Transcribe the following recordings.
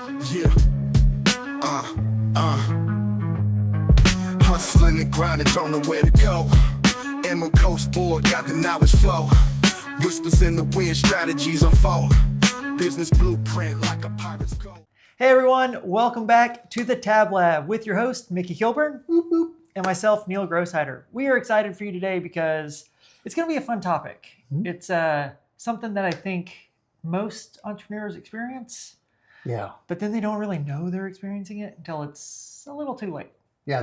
Yeah. Hustling and grinding, don't know where to go. Emerald Coast board, got the knowledge flow. Whispers in the wind, strategies unfold. Business blueprint like a pirate's code. Hey everyone, welcome back to the Tab Lab with your host, Mickey Kilburn, and myself, Neil Grossheider. We are excited for you today because it's going to be a fun topic. It's something that I think most entrepreneurs experience. Yeah. But then they don't really know they're experiencing it until it's a little too late. Yeah.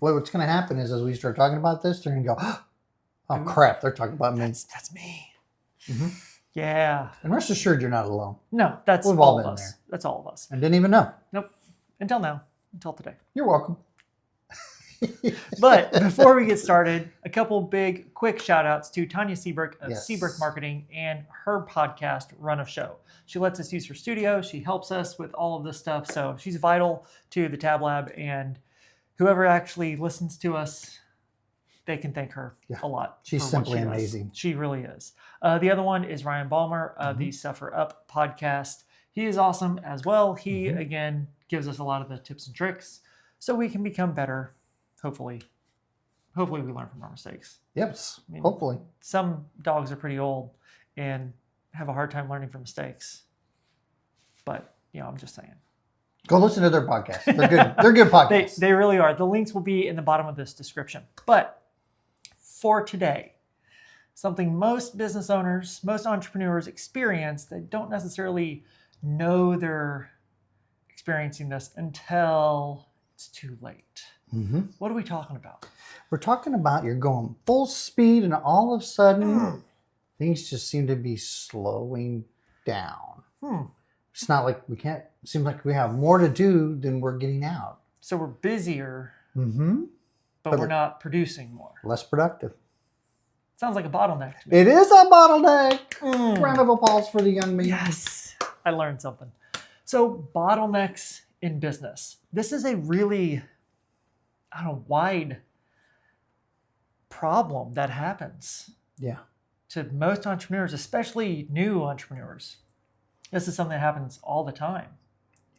What's going to happen is as we start talking about this, they're going to go, oh, crap, they're talking about me. That's me. Mm-hmm. Yeah. And rest assured, you're not alone. No, that's We've all all of been us. there. That's all of us. And didn't even know. Nope. Until now. Until today. You're welcome. But before we get started, a couple big quick shout outs to Tanya Seabrook of Yes. Seabrook Marketing and her podcast, Run of Show. She lets us use her studio. She helps us with all of this stuff. So she's vital to the Tab Lab, and whoever actually listens to us, they can thank her a lot. She's for what simply she does. amazing. She really is. The other one is Ryan Balmer of the Suffer Up podcast. He is awesome as well. He, again, gives us a lot of the tips and tricks so we can become better, hopefully. Hopefully we learn from our mistakes. Yep. I mean, Hopefully. Some dogs are pretty old and have a hard time learning from mistakes. But, I'm just saying. Go listen to their podcast. They're good. They're good podcasts. They really are. The links will be in the bottom of this description. But for today, something most business owners, most entrepreneurs experience that don't necessarily know they're experiencing this until it's too late. What are we talking about? We're talking about you're going full speed and all of a sudden things just seem to be slowing down. It's not like it seems like we have more to do than we're getting out. So we're busier, but But we're not producing more. Less productive. Sounds like a bottleneck to me. It is a bottleneck. Round of applause for the young man. Yes, I learned something. So bottlenecks in business. This is a really, wide problem that happens Yeah. to most entrepreneurs, especially new entrepreneurs. This is something that happens all the time.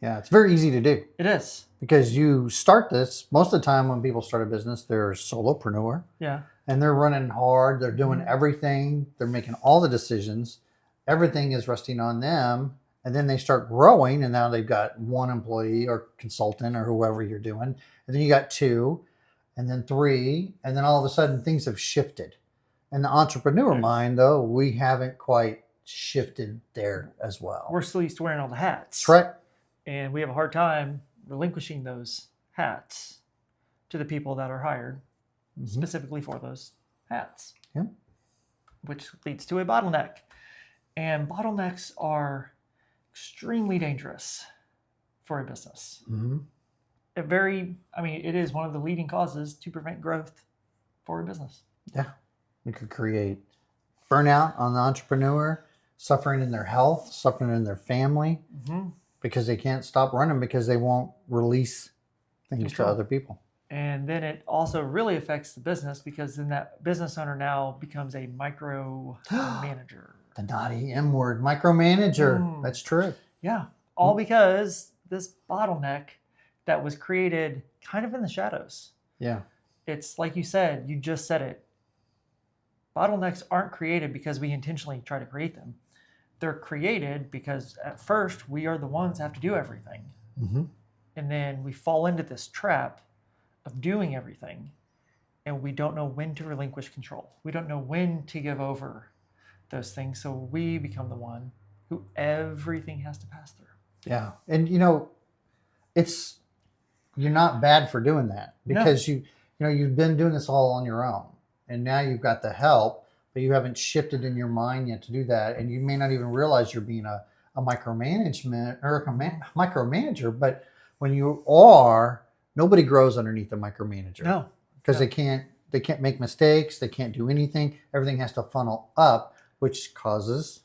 Yeah. It's very easy to do It is. because you start this most of the time when people start a business, they're a solopreneur Yeah. and they're running hard. They're doing everything. They're making all the decisions. Everything is resting on them. And then they start growing and now they've got one employee or consultant or whoever you're doing. And then you got two and then three. And then all of a sudden things have shifted. In the entrepreneur mind, though, we haven't quite shifted there as well. We're still used to wearing all the hats. That's right. And we have a hard time relinquishing those hats to the people that are hired specifically for those hats. Yeah. Which leads to a bottleneck. And bottlenecks are extremely dangerous for a business. It is one of the leading causes to prevent growth for a business. Yeah. It could create burnout on the entrepreneur, suffering in their health, suffering in their family, because they can't stop running because they won't release things to other people. And then it also really affects the business because then that business owner now becomes a micro manager. The naughty M word, micromanager. That's true. Yeah. All because this bottleneck that was created kind of in the shadows. Yeah. It's like you said, you just said it. Bottlenecks aren't created because we intentionally try to create them. They're created because at first we are the ones that have to do everything. And then we fall into this trap of doing everything and we don't know when to relinquish control. We don't know when to give over those things. So we become the one who everything has to pass through. Yeah. And you're not bad for doing that because you've been doing this all on your own and now you've got the help, but you haven't shifted in your mind yet to do that. And you may not even realize you're being a micromanagement or a micromanager, but when you are, nobody grows underneath a micromanager. No. Because they can't make mistakes. They can't do anything. Everything has to funnel up, which causes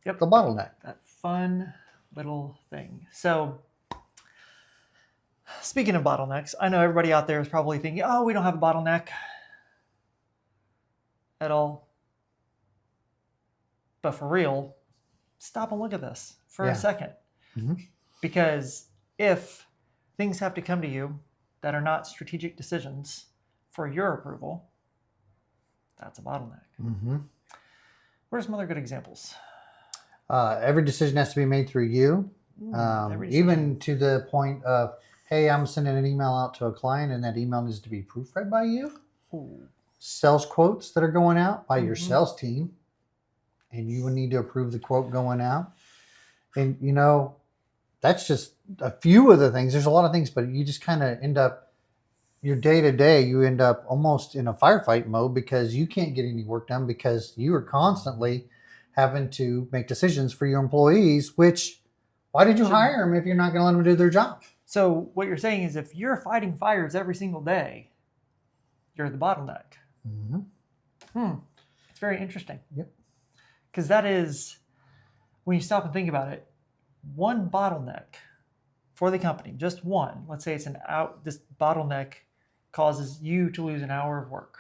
the bottleneck. That fun little thing. So speaking of bottlenecks, I know everybody out there is probably thinking, oh, we don't have a bottleneck at all. But for real, stop and look at this for a second. Mm-hmm. Because if things have to come to you that are not strategic decisions for your approval, that's a bottleneck. Mm-hmm. What are some other good examples? Every decision has to be made through you. Every decision. Even to the point of, hey, I'm sending an email out to a client and that email needs to be proofread by you. Ooh. Sales quotes that are going out by your Mhm. sales team, and you would need to approve the quote going out. And, that's just a few of the things. There's a lot of things, but you just kind of end up, your day to day, you end up almost in a firefight mode because you can't get any work done because you are constantly having to make decisions for your employees, which, why did you hire them if you're not going to let them do their job? So what you're saying is if you're fighting fires every single day, you're the bottleneck. Mm-hmm. It's very interesting. Yep. Because that is, when you stop and think about it, one bottleneck for the company, just one, let's say it's this bottleneck causes you to lose an hour of work.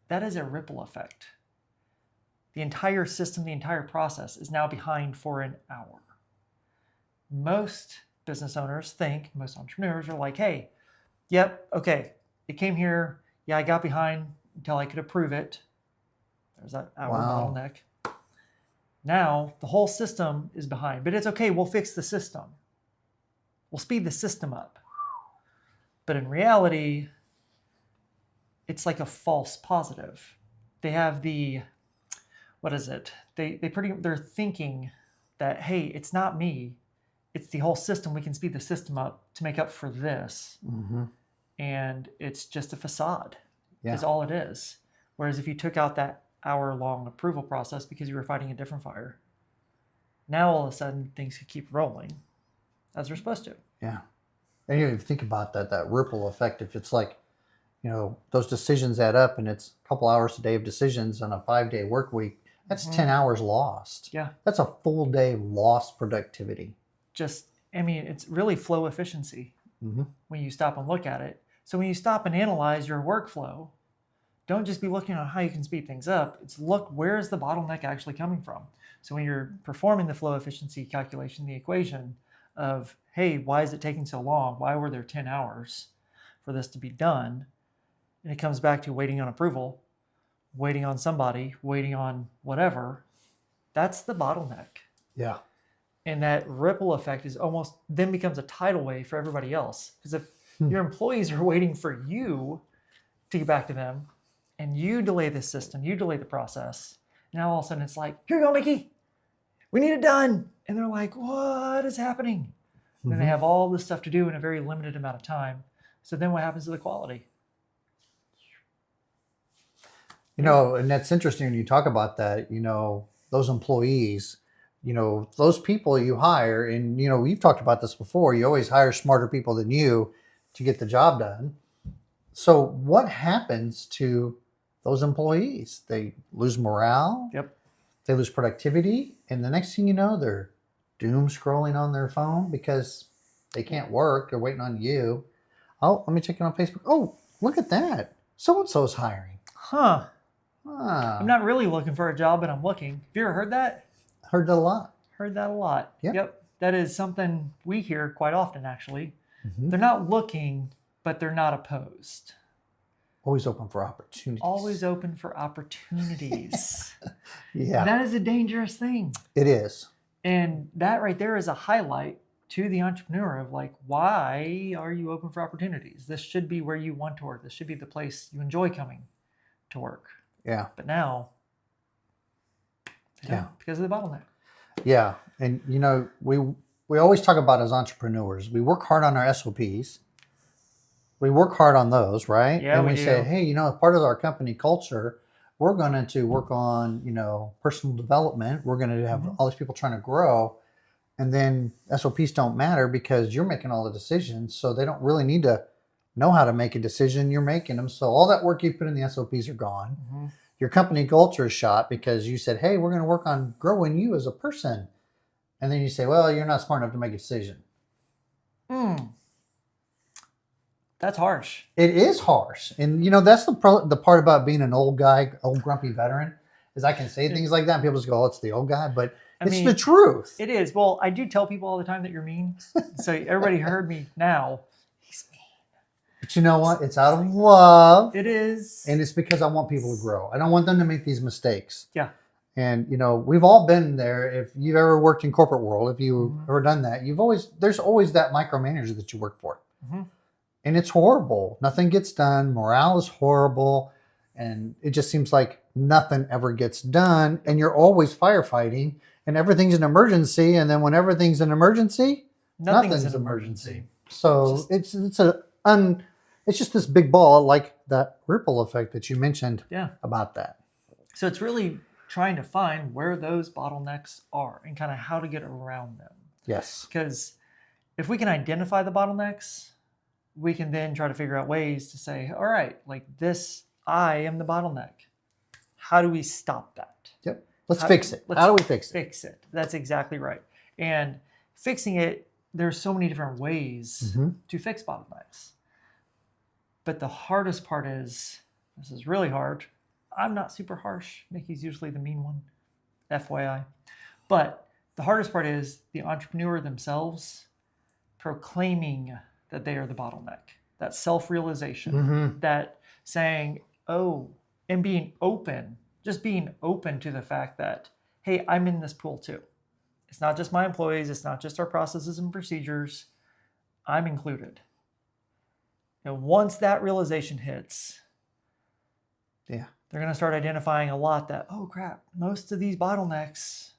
That is a ripple effect. The entire system, the entire process is now behind for an hour. Most business owners most entrepreneurs are like, hey, yep, okay, it came here. Yeah, I got behind until I could approve it. There's that hour bottleneck. Now the whole system is behind, but it's okay. We'll fix the system. We'll speed the system up. But in reality, it's like a false positive. They have they're thinking that, hey, it's not me. It's the whole system. We can speed the system up to make up for this. Mm-hmm. And it's just a facade, Yeah. is all it is. Whereas if you took out that hour-long approval process because you were fighting a different fire, now all of a sudden things could keep rolling as they're supposed to. Yeah. And you think about that ripple effect. If it's like, those decisions add up and it's a couple hours a day of decisions on a 5-day work week, that's 10 hours lost. Yeah. That's a full day lost productivity. It's really flow efficiency when you stop and look at it. So when you stop and analyze your workflow, don't just be looking at how you can speed things up. It's look, where is the bottleneck actually coming from? So when you're performing the flow efficiency calculation, the equation of, hey, why is it taking so long? Why were there 10 hours for this to be done? And it comes back to waiting on approval, waiting on somebody, waiting on whatever. That's the bottleneck. Yeah. And that ripple effect is almost then becomes a tidal wave for everybody else. Because if your employees are waiting for you to get back to them and you delay the system, you delay the process, now all of a sudden it's like, here you go, Mickey. We need it done. And they're like, what is happening? And then they have all this stuff to do in a very limited amount of time. So then what happens to the quality? And that's interesting when you talk about that, those employees, those people you hire, and, we've talked about this before, you always hire smarter people than you to get the job done. So what happens to those employees? They lose morale. Yep. They lose productivity. And the next thing you know, they're doom scrolling on their phone because they can't work. They're waiting on you. Oh, let me check it on Facebook. Oh, look at that. So-and-so's hiring. Huh. I'm not really looking for a job, but I'm looking. Have you ever heard that? Heard that a lot. Heard that a lot. Yep. Yep. That is something we hear quite often, actually. Mm-hmm. They're not looking, but they're not opposed. Always open for opportunities. Always open for opportunities. Yeah. That is a dangerous thing. It is. And that right there is a highlight to the entrepreneur of like, why are you open for opportunities? This should be where you want to work. This should be the place you enjoy coming to work. Yeah. But now, Yeah. because of the bottleneck. Yeah. And, we always talk about as entrepreneurs, we work hard on our SOPs. We work hard on those, right? Yeah, and we we do. say, hey, part of our company culture, we're going to work on, personal development. We're going to have all these people trying to grow. And then SOPs don't matter because you're making all the decisions. So they don't really need to know how to make a decision. You're making them. So all that work you put in the SOPs are gone. Mm-hmm. Your company culture is shot because you said, hey, we're going to work on growing you as a person. And then you say, well, you're not smart enough to make a decision. That's harsh. It is harsh. And, that's the part about being an old guy, old grumpy veteran, is I can say things like that. And people just go, oh, it's the old guy. But It's mean, the truth. It is. Well, I do tell people all the time that you're mean. So everybody heard me now. He's mean. But you know what? It's out of love. It is. And it's because I want people to grow. I don't want them to make these mistakes. Yeah. And we've all been there. If you've ever worked in corporate world, if you've ever done that, there's always that micromanager that you work for. Mm-hmm. And it's horrible. Nothing gets done. Morale is horrible. And it just seems like nothing ever gets done. And you're always firefighting and everything's an emergency. And then when everything's an emergency, nothing's an emergency. So it's just this big ball, like that ripple effect that you mentioned about that. So it's really trying to find where those bottlenecks are and kind of how to get around them. Yes. Because if we can identify the bottlenecks, we can then try to figure out ways to say, all right, like this, I am the bottleneck. How do we stop that? Yep. Let's fix it. How do we fix it? Fix it. That's exactly right. And fixing it, there's so many different ways to fix bottlenecks. But the hardest part is, this is really hard. I'm not super harsh. Mickey's usually the mean one, FYI. But the hardest part is the entrepreneur themselves proclaiming that they are the bottleneck. That self-realization, that saying, oh, and being open, just being open to the fact that, hey, I'm in this pool too. It's not just my employees. It's not just our processes and procedures. I'm included. And once that realization hits, they're going to start identifying a lot that, oh crap, most of these bottlenecks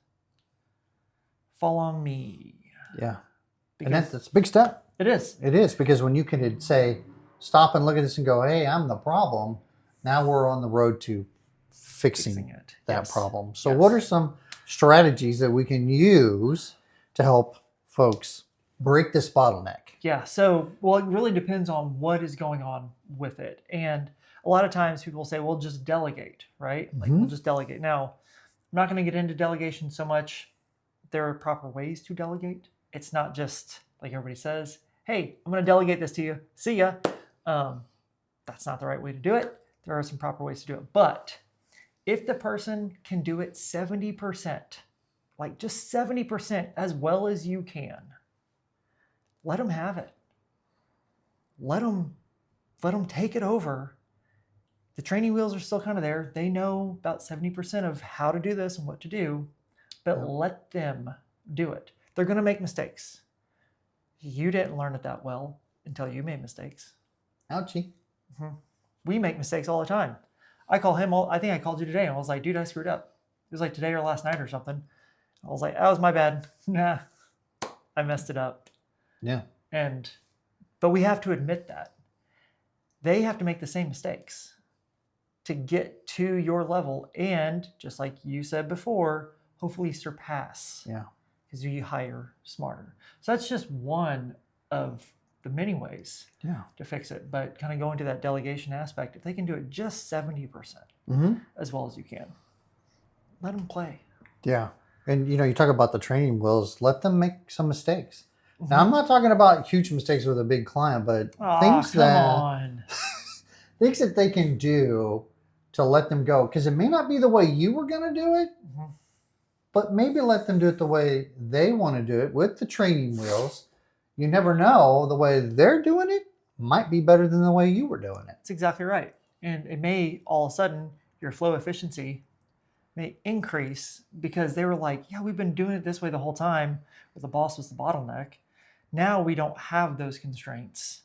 fall on me. Yeah. Because And that's a big step. it is. It is, because when you can say, stop and look at this and go, hey, I'm the problem. Now we're on the road to fixing it. that problem. So what are some strategies that we can use to help folks break this bottleneck? Yeah. So, well, it really depends on what is going on with it. And a lot of times people will say, well, just delegate, right? Like we'll just delegate. Now, I'm not going to get into delegation so much. There are proper ways to delegate. It's not just like everybody says, hey, I'm going to delegate this to you. See ya. That's not the right way to do it. There are some proper ways to do it. But if the person can do it 70%, like just 70% as well as you can, let them have it. Let them take it over. The training wheels are still kind of there. They know about 70% of how to do this and what to do, but let them do it. They're going to make mistakes. You didn't learn it that well until you made mistakes. Ouchie. We make mistakes all the time. I call him, I think I called you today, and I was like, dude, I screwed up. It was like today or last night or something. I was like, that was my bad. Nah, I messed it up. Yeah. But we have to admit that. They have to make the same mistakes to get to your level and, just like you said before, hopefully surpass. Yeah. Because you hire smarter. So that's just one of the many ways to fix it. But kind of going to that delegation aspect, if they can do it just 70% as well as you can, let them play. Yeah. And, you talk about the training wheels, let them make some mistakes. Now, I'm not talking about huge mistakes with a big client, but things that they can do to let them go. Because it may not be the way you were going to do it, but maybe let them do it the way they want to do it with the training wheels. You never know, the way they're doing it might be better than the way you were doing it. That's exactly right. And it may, all of a sudden, your flow efficiency may increase because they were like, yeah, we've been doing it this way the whole time, where the boss was the bottleneck. Now we don't have those constraints.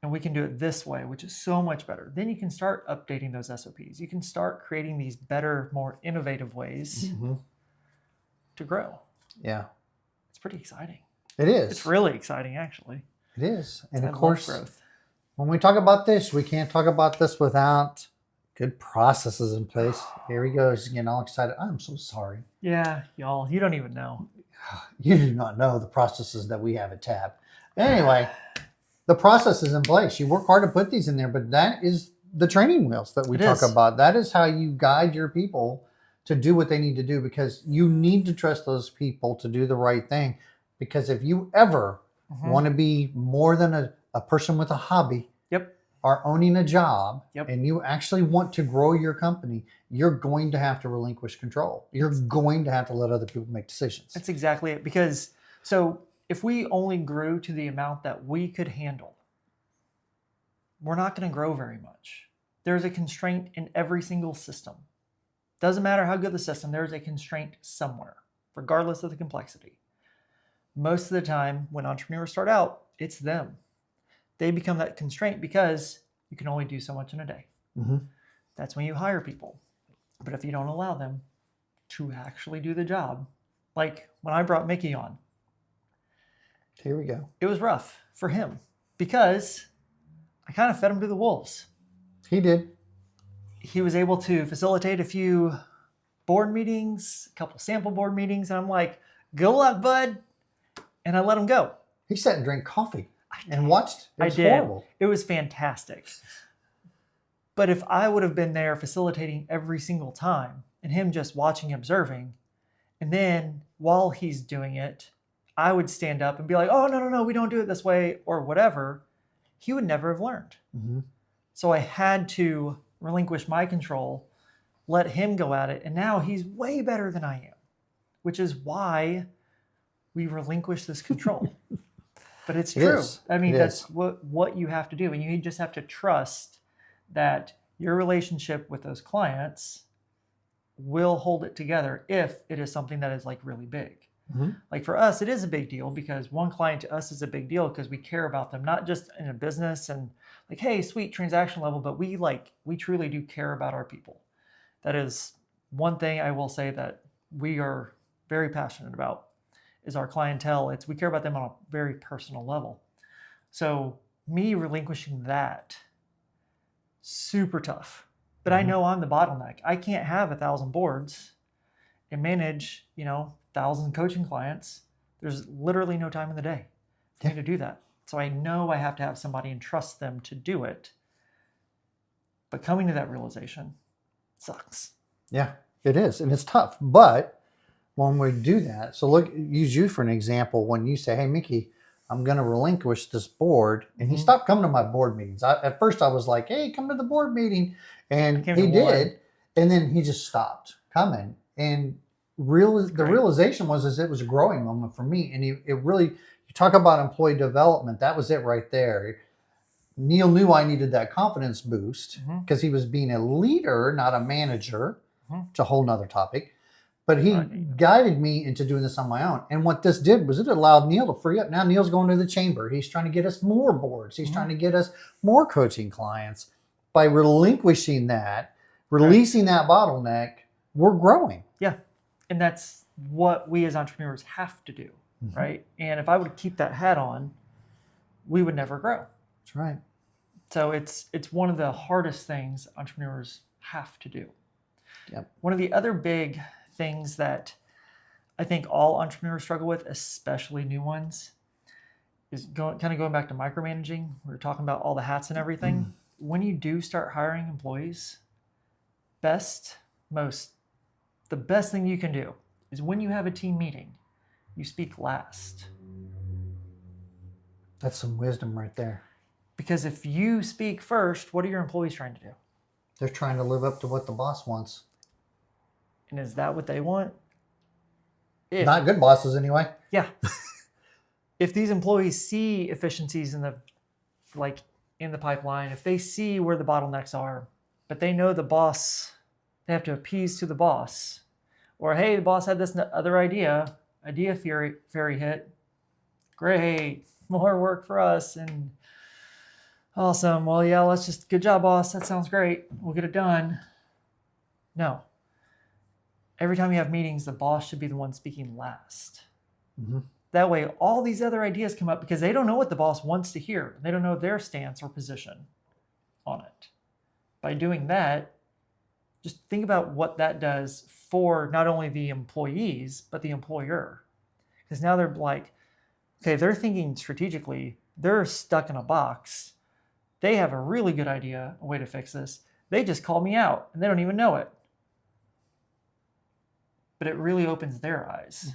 And we can do it this way, which is so much better. Then you can start updating those SOPs. You can start creating these better, more innovative ways to grow. Yeah. It's pretty exciting. It is. It's really exciting, actually. It is. And of I love course, growth. when we talk about this, we can't talk about this without good processes in place. Here he goes, getting all excited. I'm so sorry. Yeah, y'all, you don't even know. You do not know the processes that we have at TAB. Anyway, the process is in place. You work hard to put these in there, but that is the training wheels that we talk about. That is how you guide your people to do what they need to do, because you need to trust those people to do the right thing. Because if you ever want to be more than a person with a hobby, are owning a job Yep. and you actually want to grow your company, you're going to have to relinquish control. You're going to have to let other people make decisions. That's exactly it. Because so if we only grew to the amount that we could handle, we're not going to grow very much. There's a constraint in every single system. Doesn't matter how good the system, there's a constraint somewhere, regardless of the complexity. Most of the time, when entrepreneurs start out, it's them. They become that constraint because you can only do so much in a day. Mm-hmm. That's when you hire people. But if you don't allow them to actually do the job, like when I brought Mickey on, Here we go. it was rough for him because I kind of fed him to the wolves. He did. He was able to facilitate a few board meetings, a couple sample board meetings, and I'm like, good luck, bud. And I let him go. He sat and drank coffee and watched. It was horrible. It was fantastic. But if I would have been there facilitating every single time and him just watching, observing, and then while he's doing it, I would stand up and be like, oh, no, we don't do it this way or whatever, he would never have learned. Mm-hmm. So I had to relinquish my control, let him go at it, and now he's way better than I am, which is why we relinquish this control. But it's true. I mean, that's what you have to do. And you just have to trust that your relationship with those clients will hold it together if it is something that is like really big. Mm-hmm. Like for us, it is a big deal because one client to us is a big deal because we care about them, not just in a business and like, hey, sweet transaction level, but we truly do care about our people. That is one thing I will say that we are very passionate about is our clientele. We care about them on a very personal level. So me relinquishing that, super tough. But I know I'm the bottleneck. I can't have 1,000 boards and manage, 1,000 coaching clients. There's literally no time in the day for me to do that. So I know I have to have somebody and trust them to do it. But coming to that realization sucks. Yeah, it is. And it's tough. But when we do that, so use you for an example. When you say, hey, Mickey, I'm going to relinquish this board. And he stopped coming to my board meetings. At first I was like, hey, come to the board meeting. And he did. And then he just stopped coming. And the realization was it was a growing moment for me. And it really, you talk about employee development. That was it right there. Neil knew I needed that confidence boost because he was being a leader, not a manager. It's a whole nother topic. But he guided me into doing this on my own. And what this did was it allowed Neil to free up. Now Neil's going to the chamber. He's trying to get us more boards. He's trying to get us more coaching clients. By relinquishing that, releasing that bottleneck, we're growing. Yeah. And that's what we as entrepreneurs have to do, right? And if I would keep that hat on, we would never grow. That's right. So it's one of the hardest things entrepreneurs have to do. Yep. One of the other big things that I think all entrepreneurs struggle with, especially new ones, is going back to micromanaging. We were talking about all the hats and everything. When you do start hiring employees, the best thing you can do is when you have a team meeting, you speak last. That's some wisdom right there. Because if you speak first, what are your employees trying to do? They're trying to live up to what the boss wants. And is that what they want? Not good bosses anyway. Yeah. If these employees see efficiencies in the pipeline, if they see where the bottlenecks are, but they know the boss, they have to appease to the boss, or hey, the boss had this other idea fairy hit, great, more work for us, and awesome. Well, yeah, good job, boss. That sounds great. We'll get it done. No. Every time you have meetings, the boss should be the one speaking last. That way, all these other ideas come up because they don't know what the boss wants to hear. They don't know their stance or position on it. By doing that, just think about what that does for not only the employees, but the employer. Because now they're like, okay, they're thinking strategically. They're stuck in a box. They have a really good idea, a way to fix this. They just called me out, and they don't even know it. But it really opens their eyes.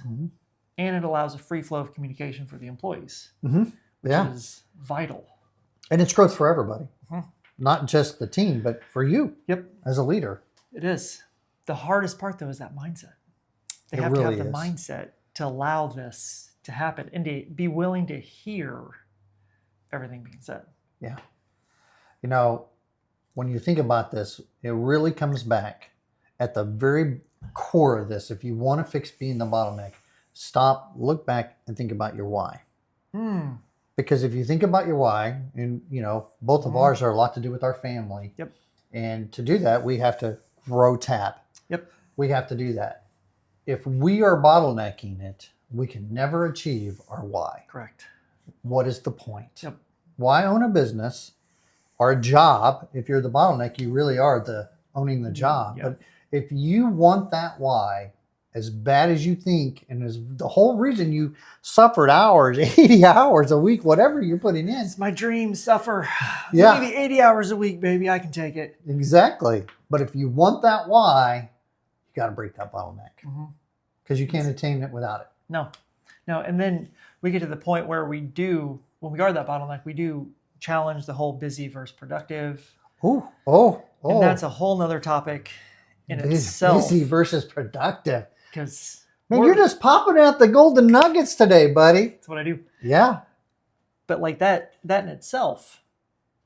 And it allows a free flow of communication for the employees, which is vital. And it's growth for everybody. not just the team, but for you Yep, as a leader. it is. The hardest part, though, is that mindset. They It have to really have the is. mindset to allow this to happen and to be willing to hear everything being said. Yeah. You know, when you think about this, it really comes back at the very core of this. If you want to fix being the bottleneck, stop, look back, and think about your why. Because if you think about your why, and you know, both of ours are a lot to do with our family. Yep. And to do that, we have to grow tap. Yep. We have to do that. If we are bottlenecking it, we can never achieve our why. Correct. What is the point? Yep. Why own a business or a job? If you're the bottleneck, you really are the owning the job. Yep. But if you want that why as bad as you think, and as the whole reason you suffered hours, 80 hours a week, whatever you're putting in. It's my dream, suffer. Yeah. Maybe 80 hours a week, baby. I can take it. Exactly. But if you want that why, you got to break that bottleneck because you can't attain it without it. No. And then we get to the point where when we are that bottleneck, we do challenge the whole busy versus productive. Oh. And that's a whole nother topic in itself. Busy versus productive. Because Man, you're just popping out the golden nuggets today, buddy. that's what I do. Yeah. But like that in itself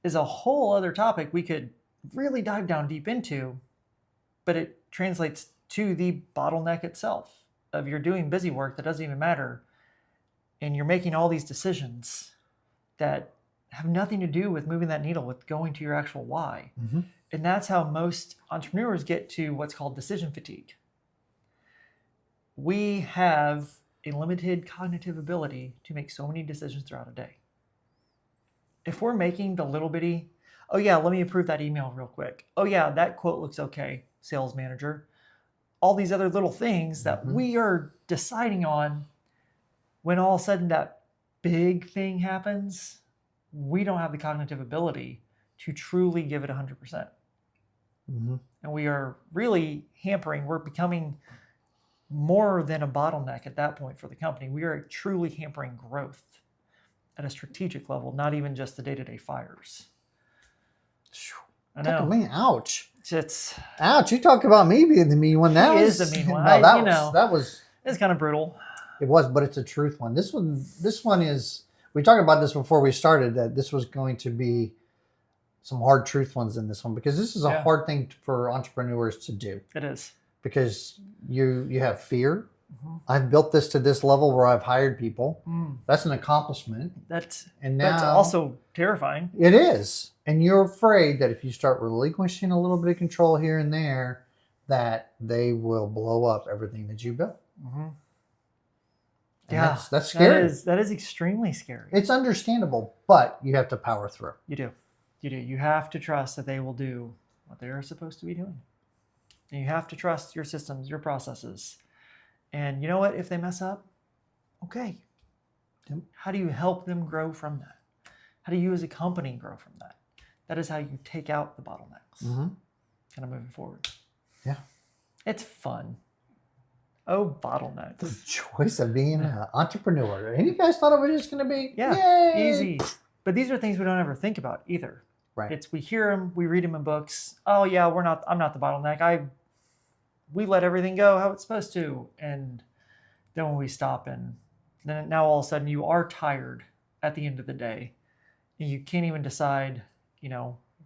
is a whole other topic we could really dive down deep into, but it translates to the bottleneck itself of you're doing busy work that doesn't even matter, and you're making all these decisions that have nothing to do with moving that needle, with going to your actual why. And that's how most entrepreneurs get to what's called decision fatigue. We have a limited cognitive ability to make so many decisions throughout a day. If we're making the little bitty, oh yeah, let me approve that email real quick. Oh yeah, that quote looks okay, sales manager. All these other little things that we are deciding on, when all of a sudden that big thing happens, we don't have the cognitive ability to truly give it 100%. And we are really hampering, we're becoming more than a bottleneck at that point for the company. We are truly hampering growth at a strategic level, not even just the day-to-day fires. I know. Man, ouch. It's Ouch. You talk about me being the mean one. That is was the mean one. that was it's kind of brutal. It was, but it's a truth one. This one is, we talked about this before we started, that this was going to be some hard truth ones in this one, because this is a hard thing for entrepreneurs to do. It is. Because you have fear. I've built this to this level where I've hired people. That's an accomplishment. That's now also terrifying. It is. And you're afraid that if you start relinquishing a little bit of control here and there, that they will blow up everything that you built. Yeah, that's scary. That is extremely scary. It's understandable, but you have to power through. You do. You have to trust that they will do what they're supposed to be doing. And you have to trust your systems, your processes. And you know what? If they mess up, okay. How do you help them grow from that? How do you as a company grow from that? That is how you take out the bottlenecks. Kind of moving forward. Yeah. It's fun. Oh, bottlenecks. The choice of being an entrepreneur. And you guys thought it was just going to be easy. But these are things we don't ever think about either. Right. We hear them, we read them in books. Oh yeah, I'm not the bottleneck. We let everything go how it's supposed to. And then when we stop, and then now all of a sudden you are tired at the end of the day. And you can't even decide,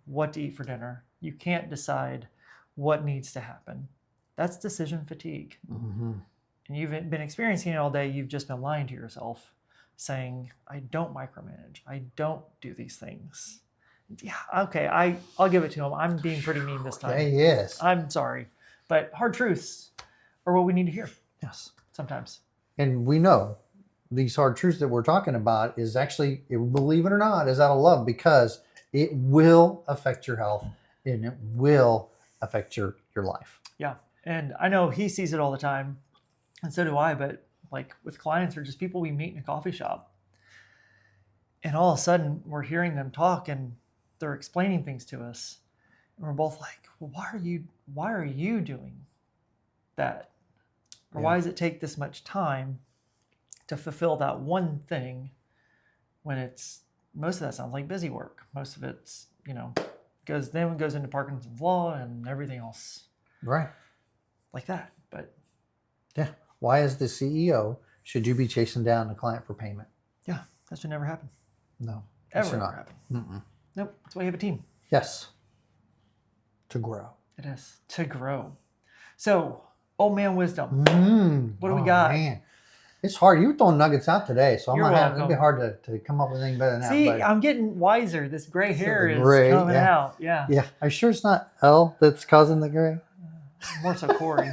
what to eat for dinner. You can't decide what needs to happen. That's decision fatigue. And you've been experiencing it all day. You've just been lying to yourself, saying, I don't micromanage. I don't do these things. Yeah, okay, I'll give it to him. I'm being pretty mean this time. Okay, yes. I'm sorry. But hard truths are what we need to hear. Yes. Sometimes. And we know these hard truths that we're talking about is actually, believe it or not, is out of love, because it will affect your health and it will affect your life. Yeah. And I know he sees it all the time, and so do I, but like with clients or just people we meet in a coffee shop, and all of a sudden we're hearing them talk and they're explaining things to us, and we're both like, well, why are you doing that? Or why does it take this much time to fulfill that one thing, when most of that sounds like busy work. Most of it's, Because then it goes into Parkinson's law and everything else Right. like that. But Yeah. Why, as the CEO, should you be chasing down the client for payment? yeah, that should never happen. No. That should Ever not. happen. Mm-mm. Nope. That's why you have a team. Yes. To grow. It is to grow. So, old man wisdom. What do we Oh, got? Man. It's hard. You were throwing nuggets out today, so You're it'd be welcome. hard to come up with anything better than that. See, But I'm getting wiser. This gray hair is gray, coming yeah. out. Yeah. yeah, are you sure it's not L that's causing the gray? More so Corey.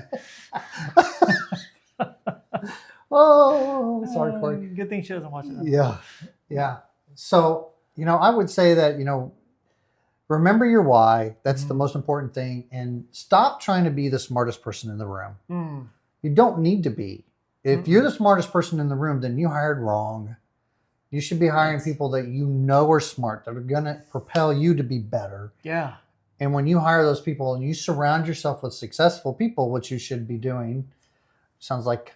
Oh, sorry, Corey. Good thing she doesn't watch it. Yeah, yeah. So, I would say that, remember your why. That's the most important thing. And stop trying to be the smartest person in the room. Mm. You don't need to be. If you're the smartest person in the room, then you hired wrong. You should be hiring people that are smart, that are going to propel you to be better. Yeah. And when you hire those people and you surround yourself with successful people, which you should be doing, sounds like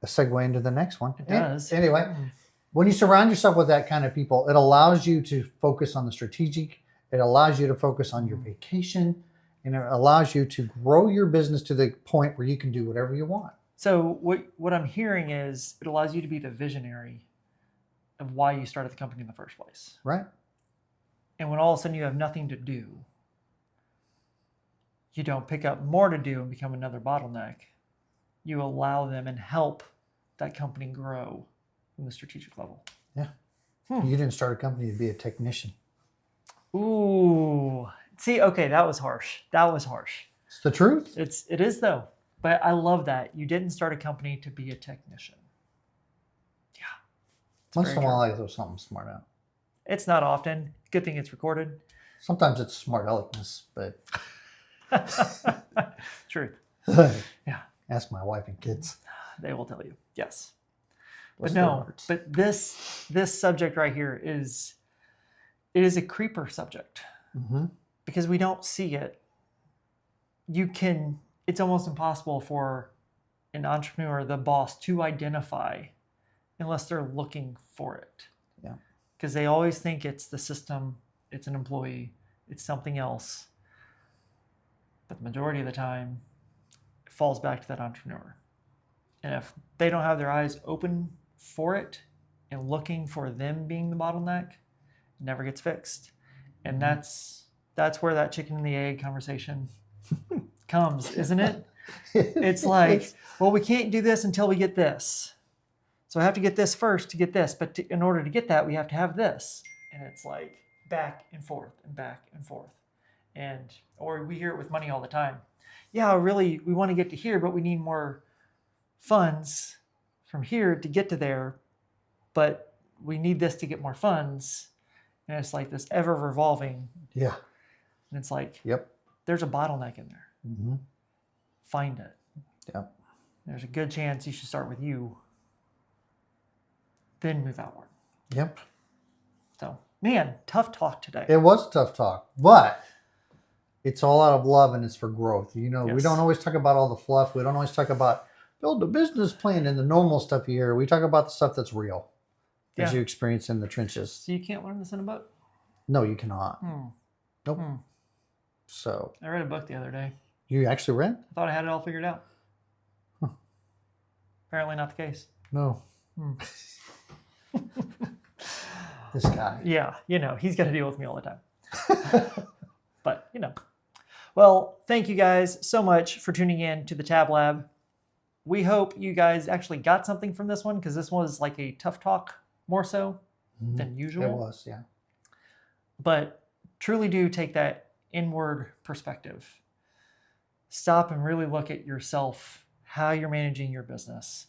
a segue into the next one. It does. Anyway, when you surround yourself with that kind of people, it allows you to focus on the strategic. It allows you to focus on your vacation, and it allows you to grow your business to the point where you can do whatever you want. So what I'm hearing is it allows you to be the visionary of why you started the company in the first place. Right? And when all of a sudden you have nothing to do, you don't pick up more to do and become another bottleneck. You allow them and help that company grow from the strategic level. Yeah. You didn't start a company to be a technician. Ooh. See, okay, that was harsh. That was harsh. It's the truth. It is though. But I love that. You didn't start a company to be a technician. Yeah. Once in a while, I throw something smart out. It's not often. Good thing it's recorded. Sometimes it's smart aleckness, but Truth. Yeah. Ask my wife and kids. They will tell you. Yes. Bless But their no, hearts. but this subject right here is a creeper subject because we don't see it. It's almost impossible for an entrepreneur, the boss, to identify unless they're looking for it. Yeah. Because they always think it's the system, it's an employee, it's something else. But the majority of the time, it falls back to that entrepreneur. And if they don't have their eyes open for it and looking for them being the bottleneck, it never gets fixed. And that's where that chicken and the egg conversation comes, isn't it? It's like, well, we can't do this until we get this. So I have to get this first to get this. But in order to get that, we have to have this. And it's like back and forth and back and forth. Or we hear it with money all the time. Yeah, really, we want to get to here, but we need more funds from here to get to there. But we need this to get more funds. And it's like this ever revolving. Yeah. And it's like, Yep. there's a bottleneck in there. Mm-hmm. Find it. Yep. There's a good chance you should start with you, then move outward. Yep. So, man, tough talk today. It was tough talk, but it's all out of love and it's for growth. We Yes. don't always talk about all the fluff. We don't always talk about build a business plan and the normal stuff you hear. We talk about the stuff that's real, as you experience in the trenches. So you can't learn this in a book? No, you cannot. Nope. So I read a book the other day. you actually read? I thought I had it all figured out. Huh. Apparently not the case. No. This guy. Yeah, he's got to deal with me all the time. But, Well, thank you guys so much for tuning in to the Tab Lab. We hope you guys actually got something from this one because this was like a tough talk more so than usual. It was, yeah. But truly do take that inward perspective. Stop and really look at yourself, how you're managing your business,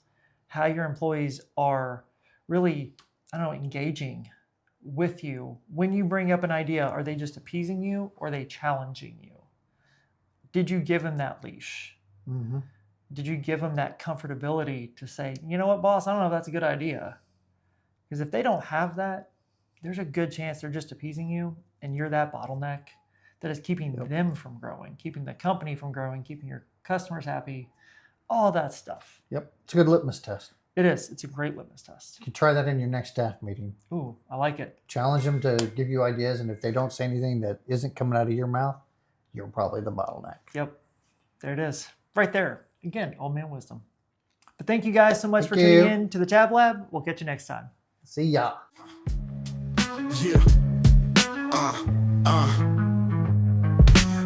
how your employees are really, engaging with you. When you bring up an idea, are they just appeasing you or are they challenging you? Did you give them that leash? Mm-hmm. Did you give them that comfortability to say, you know what, boss, I don't know if that's a good idea. Because if they don't have that, there's a good chance they're just appeasing you and you're that bottleneck that is keeping them from growing, keeping the company from growing, keeping your customers happy, all that stuff. Yep. It's a good litmus test. It is. It's a great litmus test. You can try that in your next staff meeting. Ooh, I like it. Challenge them to give you ideas, and if they don't say anything that isn't coming out of your mouth, you're probably the bottleneck. Yep. There it is. Right there. Again, old man wisdom. But thank you guys so much for Thank you. tuning in to the Tab Lab. We'll catch you next time. See ya. Yeah.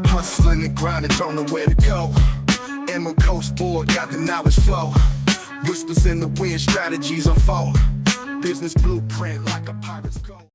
Hustling and grinding, don't know where to go. And my coast board got the knowledge flow. Whispers in the wind, strategies unfold. Business blueprint like a pirate's code.